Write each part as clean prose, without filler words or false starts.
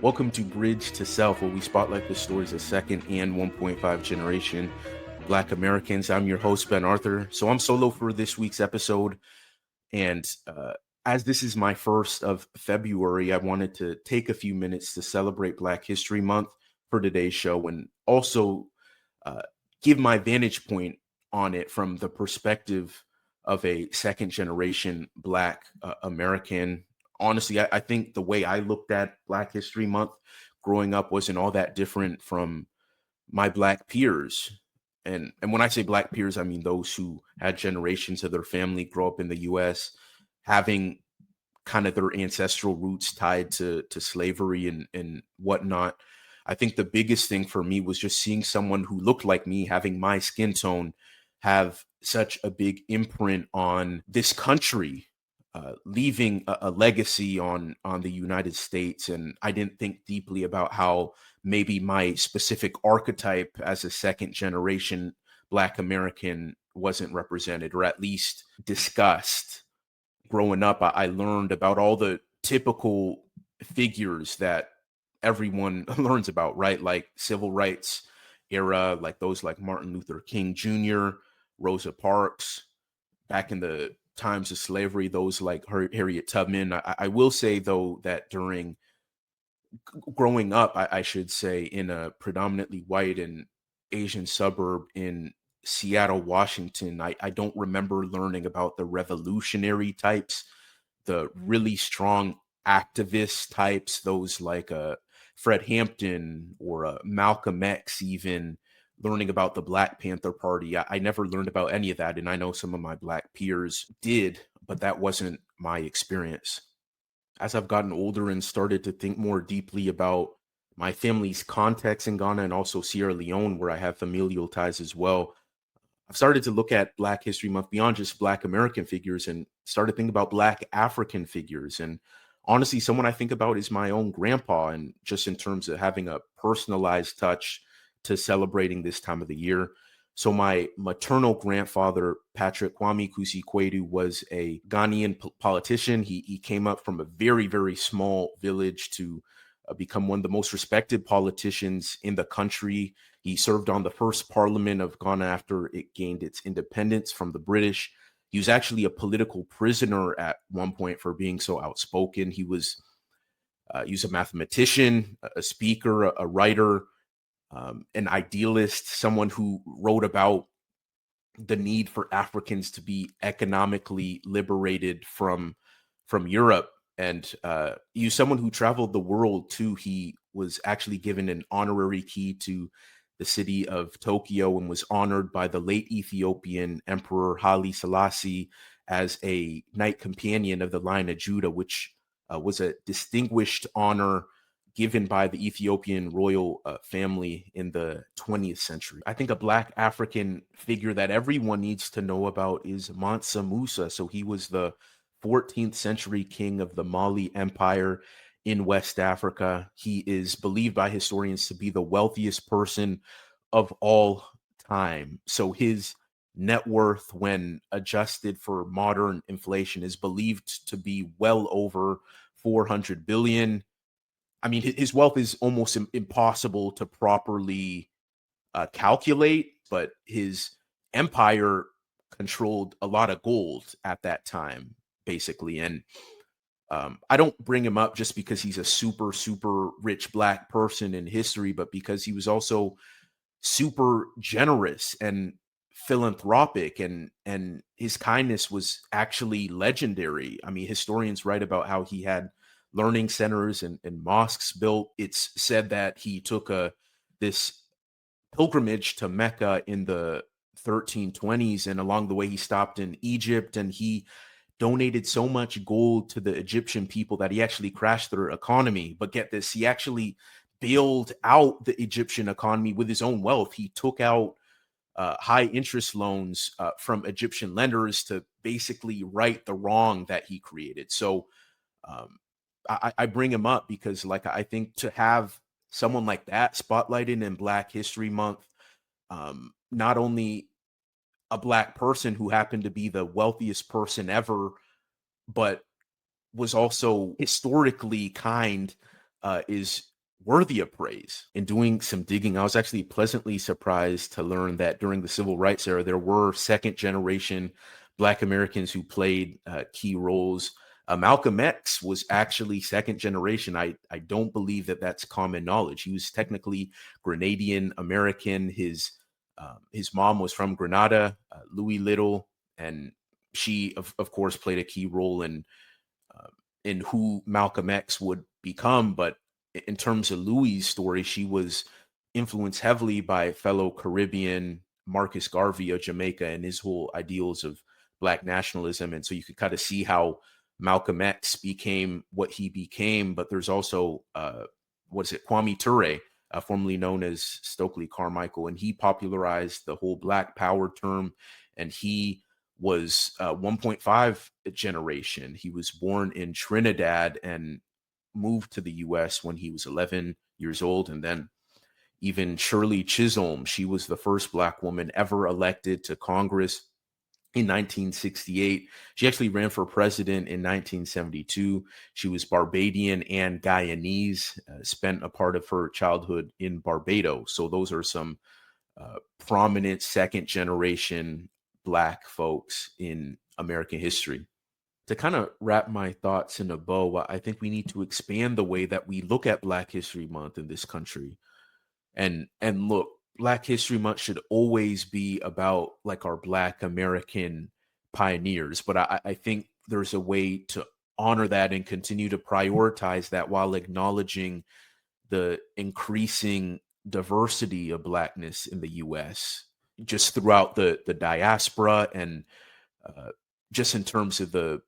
Welcome to Bridge to Self, where we spotlight the stories of second and 1.5 generation Black Americans. I'm your host, Ben Arthur. So I'm solo for this week's episode. And as this is my first of February, I wanted to take a few minutes to celebrate Black History Month for today's show and also uh, give my vantage point on it from the perspective of a second generation Black American. Honestly, I think the way I looked at Black History Month growing up wasn't all that different from my Black peers. And when I say Black peers, I mean those who had generations of their family grow up in the US, having kind of their ancestral roots tied to slavery and whatnot. I think the biggest thing for me was just seeing someone who looked like me, having my skin tone, have such a big imprint on this country, leaving a legacy on the United States. And I didn't think deeply about how maybe my specific archetype as a second generation Black American wasn't represented, or at least discussed. Growing up, I learned about all the typical figures that everyone learns about, right? Like civil rights era, like those like Martin Luther King Jr., Rosa Parks, back in the times of slavery, those like Harriet Tubman. I will say, though, that during growing up, I should say, in a predominantly white and Asian suburb in Seattle, Washington, I don't remember learning about the revolutionary types, the really strong activist types, those like Fred Hampton or Malcolm X, even learning about the Black Panther Party. I never learned about any of that. And I know some of my Black peers did, but that wasn't my experience. As I've gotten older and started to think more deeply about my family's context in Ghana and also Sierra Leone, where I have familial ties as well, I've started to look at Black History Month beyond just Black American figures and started thinking about Black African figures. And honestly, someone I think about is my own grandpa, and just in terms of having a personalized touch to celebrating this time of the year. So my maternal grandfather, Patrick Kwame Kusi Kwedu, was a Ghanaian politician. He came up from a very, very small village to become one of the most respected politicians in the country. He served on the first parliament of Ghana after it gained its independence from the British. He was actually a political prisoner at one point for being so outspoken. He was a mathematician, a speaker, a writer, an idealist, someone who wrote about the need for Africans to be economically liberated from Europe. And he was someone who traveled the world too. He was actually given an honorary key to the city of Tokyo and was honored by the late Ethiopian Emperor Haile Selassie as a knight companion of the Lion of Judah, which was a distinguished honor given by the Ethiopian royal family in the 20th century. I think a Black African figure that everyone needs to know about is Mansa Musa. So he was the 14th century king of the Mali Empire in West Africa. He is believed by historians to be the wealthiest person of all time. So his net worth, when adjusted for modern inflation, is believed to be well over 400 billion. I mean, his wealth is almost impossible to properly calculate, but his empire controlled a lot of gold at that time, basically. And I don't bring him up just because he's a super, super rich Black person in history, but because he was also super generous and philanthropic, and his kindness was actually legendary. I mean, historians write about how he had learning centers and mosques built. It's said that he took this pilgrimage to Mecca in the 1320s, and along the way he stopped in Egypt, and he donated so much gold to the Egyptian people that he actually crashed their economy. But get this, he actually bailed out the Egyptian economy with his own wealth. He took out high interest loans from Egyptian lenders to basically right the wrong that he created. So um, I bring him up because, like, I think to have someone like that spotlighted in Black History Month, not only a Black person who happened to be the wealthiest person ever, but was also historically kind, is worthy of praise. In doing some digging, I was actually pleasantly surprised to learn that during the civil rights era, there were second generation Black Americans who played key roles. Malcolm X was actually second generation. I don't believe that that's common knowledge. He was technically Grenadian American. His mom was from Grenada, Louis Little, and she, of course, played a key role in who Malcolm X would become. But in terms of Louis' story, she was influenced heavily by fellow Caribbean Marcus Garvey of Jamaica and his whole ideals of Black nationalism. And so you could kind of see how Malcolm X became what he became. But there's also, Kwame Ture, formerly known as Stokely Carmichael, and he popularized the whole Black Power term. And he was 1.5 generation. He was born in Trinidad and moved to the U.S. when he was 11 years old. And then even Shirley Chisholm, she was the first Black woman ever elected to Congress in 1968. She actually ran for president in 1972. She was Barbadian and Guyanese, spent a part of her childhood in Barbados. So those are some prominent second generation Black folks in American history. To kind of wrap my thoughts in a bow, I think we need to expand the way that we look at Black History Month in this country. And look, Black History Month should always be about like our Black American pioneers. But I think there's a way to honor that and continue to prioritize that while acknowledging the increasing diversity of Blackness in the U.S. just throughout the diaspora, and just in terms of the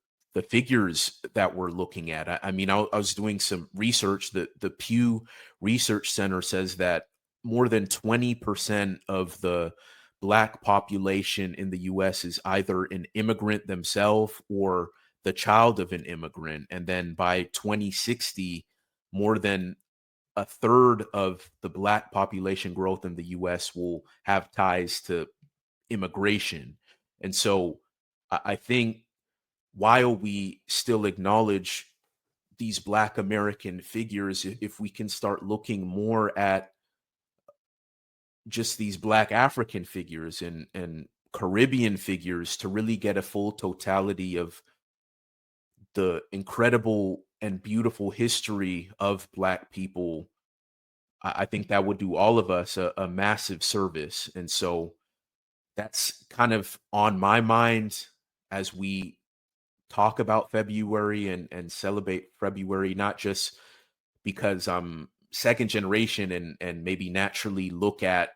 figures that we're looking at. I mean, I was doing some research. The Pew Research Center says that more than 20% of the Black population in the U.S. is either an immigrant themselves or the child of an immigrant. And then by 2060, more than a third of the Black population growth in the U.S. will have ties to immigration. And so I think while we still acknowledge these Black American figures, if we can start looking more at just these Black African figures and Caribbean figures to really get a full totality of the incredible and beautiful history of Black people, I think that would do all of us a massive service. And so that's kind of on my mind as we talk about February and celebrate February, not just because I'm second generation and maybe naturally look at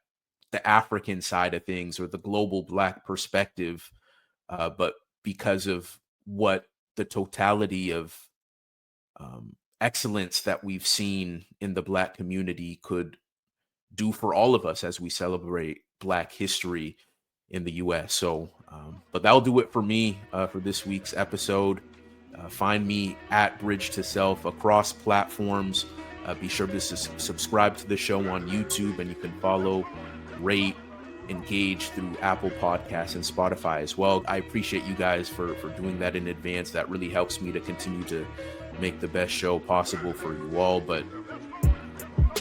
the African side of things or the global Black perspective, but because of what the totality of excellence that we've seen in the Black community could do for all of us as we celebrate Black history in the U.S. So, but that'll do it for me for this week's episode. Find me at Bridge to Self across platforms. Be sure to subscribe to the show on YouTube, and you can follow, rate, engage through Apple Podcasts and Spotify as well. I appreciate you guys for doing that in advance. That really helps me to continue to make the best show possible for you all. But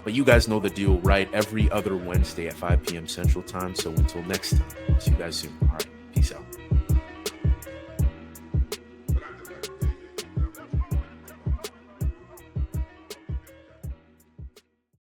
you guys know the deal, right? Every other Wednesday at 5 p.m. Central Time. So until next time, see you guys soon. All right.